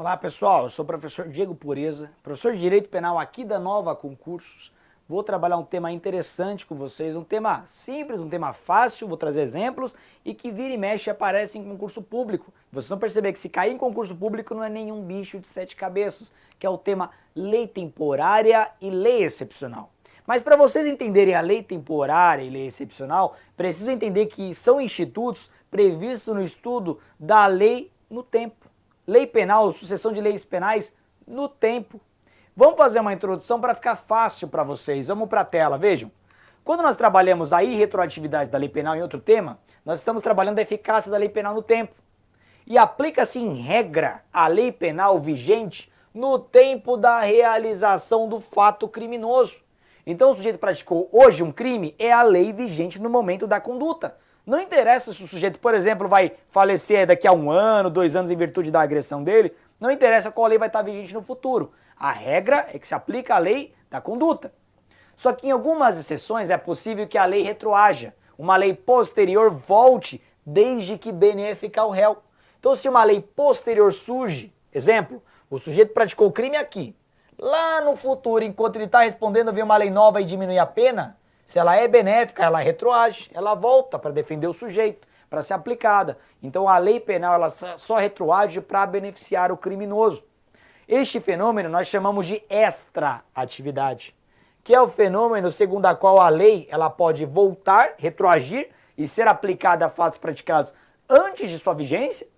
Olá pessoal, eu sou o professor Diego Pureza, professor de Direito Penal aqui da Nova Concursos. Vou trabalhar um tema interessante com vocês, um tema simples, um tema fácil, vou trazer exemplos e que vira e mexe aparece em concurso público. Vocês vão perceber que se cair em concurso público não é nenhum bicho de sete cabeças, que é o tema lei temporária e lei excepcional. Mas para vocês entenderem a lei temporária e lei excepcional, precisam entender que são institutos previstos no estudo da lei no tempo. Lei penal, sucessão de leis penais no tempo. Vamos fazer uma introdução para ficar fácil para vocês. Vamos para a tela, vejam. Quando nós trabalhamos a irretroatividade da lei penal em outro tema, nós estamos trabalhando a eficácia da lei penal no tempo. E aplica-se em regra a lei penal vigente no tempo da realização do fato criminoso. Então o sujeito praticou hoje um crime, é a lei vigente no momento da conduta. Não interessa se o sujeito, por exemplo, vai falecer daqui a 1 ano, 2 anos em virtude da agressão dele, não interessa qual lei vai estar vigente no futuro. A regra é que se aplica a lei da conduta. Só que em algumas exceções é possível que a lei retroaja, uma lei posterior volte desde que benéfica ao réu. Então se uma lei posterior surge, exemplo, o sujeito praticou o crime aqui, lá no futuro, enquanto ele está respondendo, vem uma lei nova e diminui a pena, se ela é benéfica, ela retroage, ela volta para defender o sujeito, para ser aplicada. Então a lei penal ela só retroage para beneficiar o criminoso. Este fenômeno nós chamamos de extraatividade, que é o fenômeno segundo a qual a lei ela pode voltar, retroagir e ser aplicada a fatos praticados antes de sua vigência,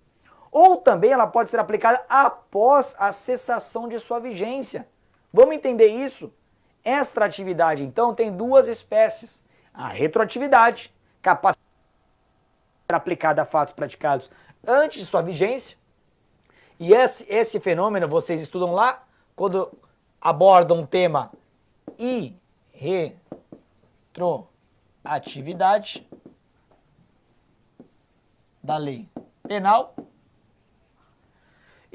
ou também ela pode ser aplicada após a cessação de sua vigência. Vamos entender isso? Extraatividade, então, tem duas espécies. A retroatividade, capacidade de ser aplicada a fatos praticados antes de sua vigência. E esse fenômeno vocês estudam lá quando abordam o tema irretroatividade da lei penal.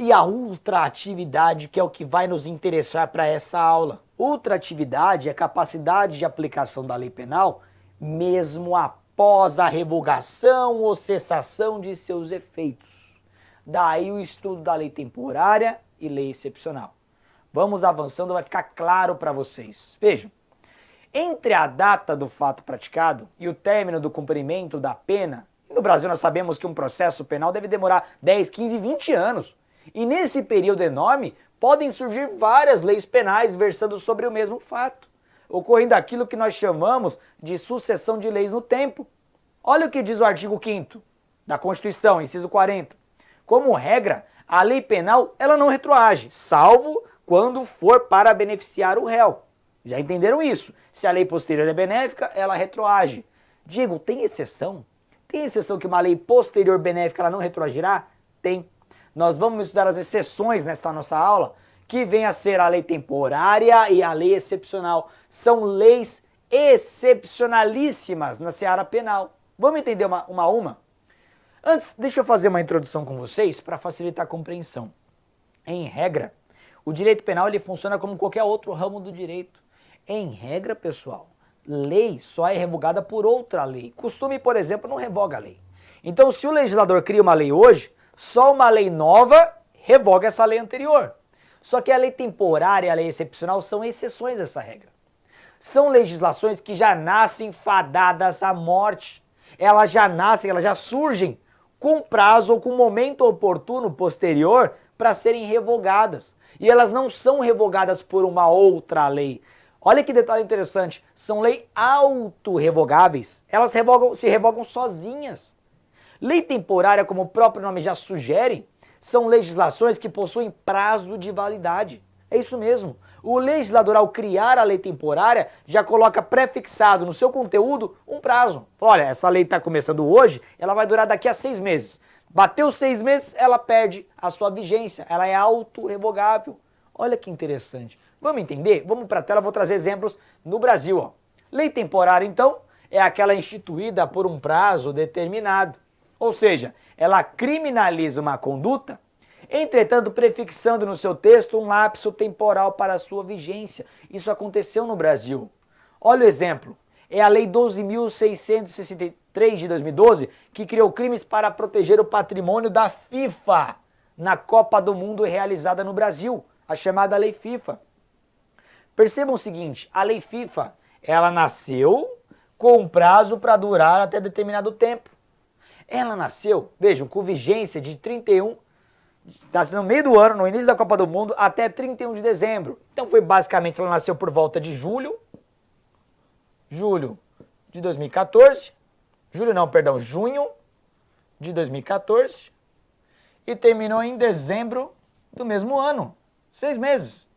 E a ultraatividade, que é o que vai nos interessar para essa aula. Ultraatividade é a capacidade de aplicação da lei penal mesmo após a revogação ou cessação de seus efeitos. Daí o estudo da lei temporária e lei excepcional. Vamos avançando, vai ficar claro para vocês. Vejam, entre a data do fato praticado e o término do cumprimento da pena, no Brasil nós sabemos que um processo penal deve demorar 10, 15, 20 anos. E nesse período enorme, podem surgir várias leis penais versando sobre o mesmo fato, ocorrendo aquilo que nós chamamos de sucessão de leis no tempo. Olha o que diz o artigo 5º da Constituição, inciso 40. Como regra, a lei penal ela não retroage, salvo quando for para beneficiar o réu. Já entenderam isso? Se a lei posterior é benéfica, ela retroage. Digo, tem exceção? Tem exceção que uma lei posterior benéfica ela não retroagirá? Tem. Nós vamos estudar as exceções nesta nossa aula, que vem a ser a lei temporária e a lei excepcional. São leis excepcionalíssimas na seara penal. Vamos entender uma a uma? Antes, deixa eu fazer uma introdução com vocês para facilitar a compreensão. Em regra, o direito penal ele funciona como qualquer outro ramo do direito. Em regra, pessoal, lei só é revogada por outra lei. Costume, por exemplo, não revoga a lei. Então, se o legislador cria uma lei hoje, só uma lei nova revoga essa lei anterior. Só que a lei temporária e a lei excepcional são exceções dessa regra. São legislações que já nascem fadadas à morte. Elas já nascem, elas já surgem com prazo ou com momento oportuno posterior para serem revogadas. E elas não são revogadas por uma outra lei. Olha que detalhe interessante, são leis autorrevogáveis. Elas se revogam sozinhas. Lei temporária, como o próprio nome já sugere, são legislações que possuem prazo de validade. É isso mesmo. O legislador, ao criar a lei temporária, já coloca prefixado no seu conteúdo um prazo. Olha, essa lei está começando hoje, ela vai durar daqui a 6 meses. Bateu 6 meses, ela perde a sua vigência. Ela é autorrevogável. Olha que interessante. Vamos entender? Vamos para a tela, vou trazer exemplos no Brasil. Ó. Lei temporária, então, é aquela instituída por um prazo determinado. Ou seja, ela criminaliza uma conduta, entretanto prefixando no seu texto um lapso temporal para a sua vigência. Isso aconteceu no Brasil. Olha o exemplo. É a Lei 12.663 de 2012 que criou crimes para proteger o patrimônio da FIFA. na Copa do Mundo realizada no Brasil, a chamada Lei FIFA. Percebam o seguinte, a Lei FIFA, ela nasceu com um prazo para durar até determinado tempo. Ela nasceu, vejam, com vigência de 31, no meio do ano, no início da Copa do Mundo, até 31 de dezembro. Então foi basicamente, ela nasceu por volta de julho de 2014, junho de 2014 e terminou em dezembro do mesmo ano, 6 meses.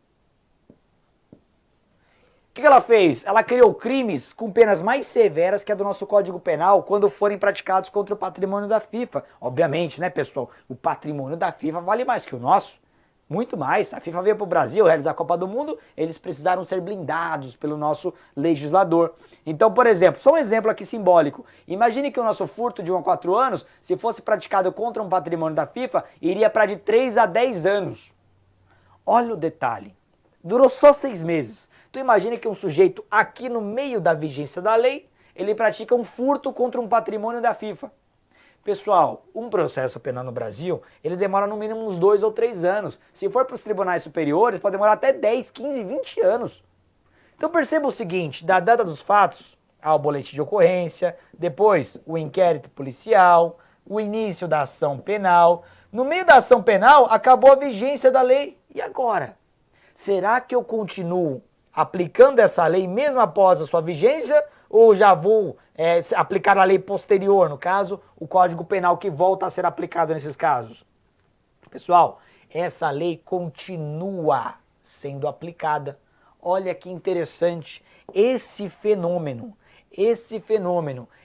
O que ela fez? Ela criou crimes com penas mais severas que a do nosso Código Penal quando forem praticados contra o patrimônio da FIFA. Obviamente, né, pessoal? O patrimônio da FIFA vale mais que o nosso. Muito mais. A FIFA veio para o Brasil realizar a Copa do Mundo, eles precisaram ser blindados pelo nosso legislador. Então, por exemplo, só um exemplo aqui simbólico. Imagine que o nosso furto de 1 a 4 anos, se fosse praticado contra um patrimônio da FIFA, iria para de 3 a 10 anos. Olha o detalhe. Durou só 6 meses. Então imagine que um sujeito aqui no meio da vigência da lei, ele pratica um furto contra um patrimônio da FIFA. Pessoal, um processo penal no Brasil, ele demora no mínimo uns 2 ou 3 anos. Se for para os tribunais superiores, pode demorar até 10, 15, 20 anos. Então perceba o seguinte, da data dos fatos ao boletim de ocorrência, depois o inquérito policial, o início da ação penal. No meio da ação penal, acabou a vigência da lei. E agora? Será que eu continuo aplicando essa lei mesmo após a sua vigência ou já vou aplicar a lei posterior, no caso, o Código Penal que volta a ser aplicado nesses casos? Pessoal, essa lei continua sendo aplicada. Olha que interessante, esse fenômeno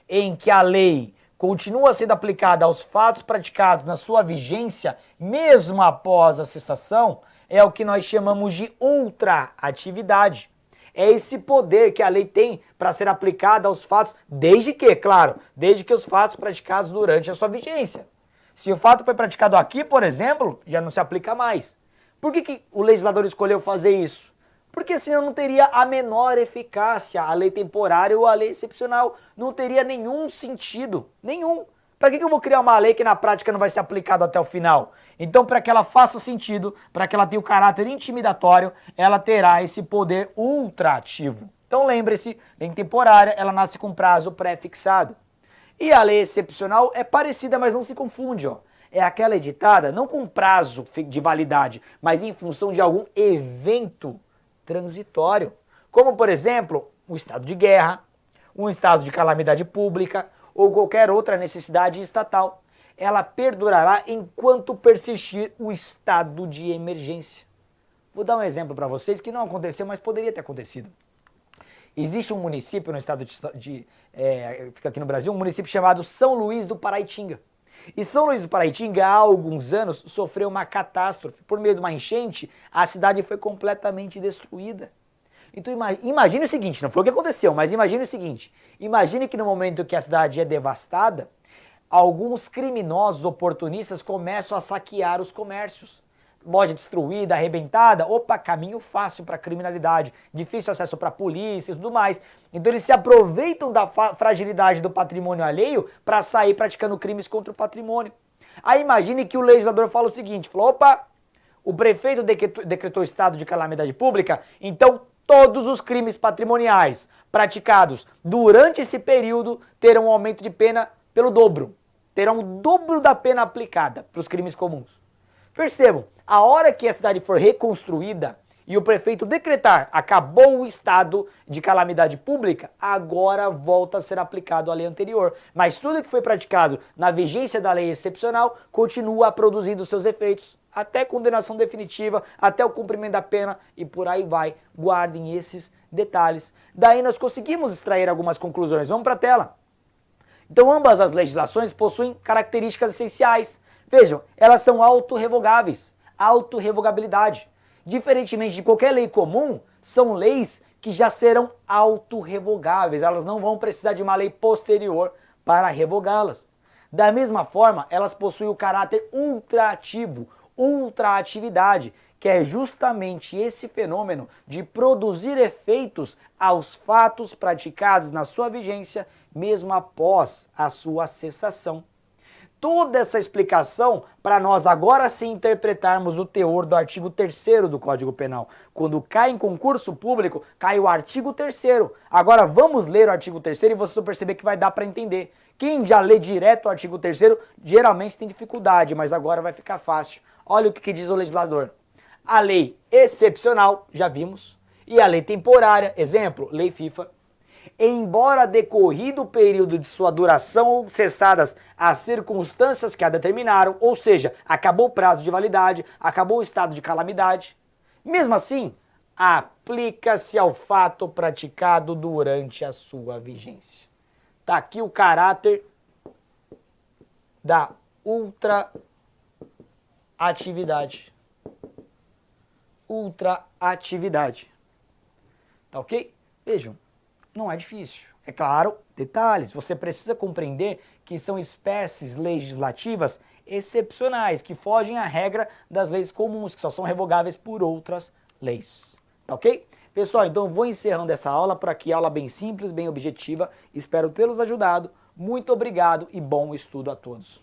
em que a lei continua sendo aplicada aos fatos praticados na sua vigência, mesmo após a cessação, é o que nós chamamos de ultraatividade. É esse poder que a lei tem para ser aplicada aos fatos, desde que os fatos praticados durante a sua vigência. Se o fato foi praticado aqui, por exemplo, já não se aplica mais. Por que o legislador escolheu fazer isso? Porque senão não teria a menor eficácia, a lei temporária ou a lei excepcional. Não teria nenhum sentido, nenhum. Para que eu vou criar uma lei que na prática não vai ser aplicada até o final? Então, para que ela faça sentido, para que ela tenha o caráter intimidatório, ela terá esse poder ultraativo. Então lembre-se, lei temporária, ela nasce com prazo pré-fixado. E a lei excepcional é parecida, mas não se confunde, ó. É aquela editada não com prazo de validade, mas em função de algum evento transitório. Como, por exemplo, um estado de guerra, um estado de calamidade pública, ou qualquer outra necessidade estatal. Ela perdurará enquanto persistir o estado de emergência. Vou dar um exemplo para vocês que não aconteceu, mas poderia ter acontecido. Existe um município no estado fica aqui no Brasil, um município chamado São Luís do Paraitinga. E São Luís do Paraitinga, há alguns anos, sofreu uma catástrofe. Por meio de uma enchente, a cidade foi completamente destruída. Então imagine o seguinte, não foi o que aconteceu, mas imagine o seguinte, imagine que no momento que a cidade é devastada, alguns criminosos oportunistas começam a saquear os comércios. Loja destruída, arrebentada, opa, caminho fácil para a criminalidade, difícil acesso para a polícia e tudo mais. Então eles se aproveitam da fragilidade do patrimônio alheio para sair praticando crimes contra o patrimônio. Aí imagine que o legislador fala o seguinte, falou, opa, o prefeito decretou estado de calamidade pública, então todos os crimes patrimoniais praticados durante esse período terão um aumento de pena pelo dobro. Terão o dobro da pena aplicada para os crimes comuns. Percebam, a hora que a cidade for reconstruída e o prefeito decretar acabou o estado de calamidade pública, agora volta a ser aplicado a lei anterior. Mas tudo que foi praticado na vigência da lei excepcional continua produzindo seus efeitos até condenação definitiva, até o cumprimento da pena e por aí vai. Guardem esses detalhes. Daí nós conseguimos extrair algumas conclusões. Vamos para a tela. Então ambas as legislações possuem características essenciais. Vejam, elas são autorrevogáveis, autorrevogabilidade. Diferentemente de qualquer lei comum, são leis que já serão autorrevogáveis, elas não vão precisar de uma lei posterior para revogá-las. Da mesma forma, elas possuem o caráter ultraativo, ultraatividade, que é justamente esse fenômeno de produzir efeitos aos fatos praticados na sua vigência, mesmo após a sua cessação. toda essa explicação para nós agora sim interpretarmos o teor do artigo 3º do Código Penal. Quando cai em concurso público, cai o artigo 3º. Agora vamos ler o artigo 3º e vocês vão perceber que vai dar para entender. Quem já lê direto o artigo 3º geralmente tem dificuldade, mas agora vai ficar fácil. Olha o que diz o legislador. A lei excepcional, já vimos, e a lei temporária, exemplo, lei FIFA, embora decorrido o período de sua duração ou cessadas as circunstâncias que a determinaram, ou seja, acabou o prazo de validade, acabou o estado de calamidade, mesmo assim, aplica-se ao fato praticado durante a sua vigência. Tá aqui o caráter da ultraatividade. Ultraatividade. Tá ok? Vejam. Não é difícil. É claro, detalhes, você precisa compreender que são espécies legislativas excepcionais, que fogem à regra das leis comuns, que só são revogáveis por outras leis. Tá ok? Pessoal, então eu vou encerrando essa aula por aqui, aula bem simples, bem objetiva. Espero tê-los ajudado. Muito obrigado e bom estudo a todos.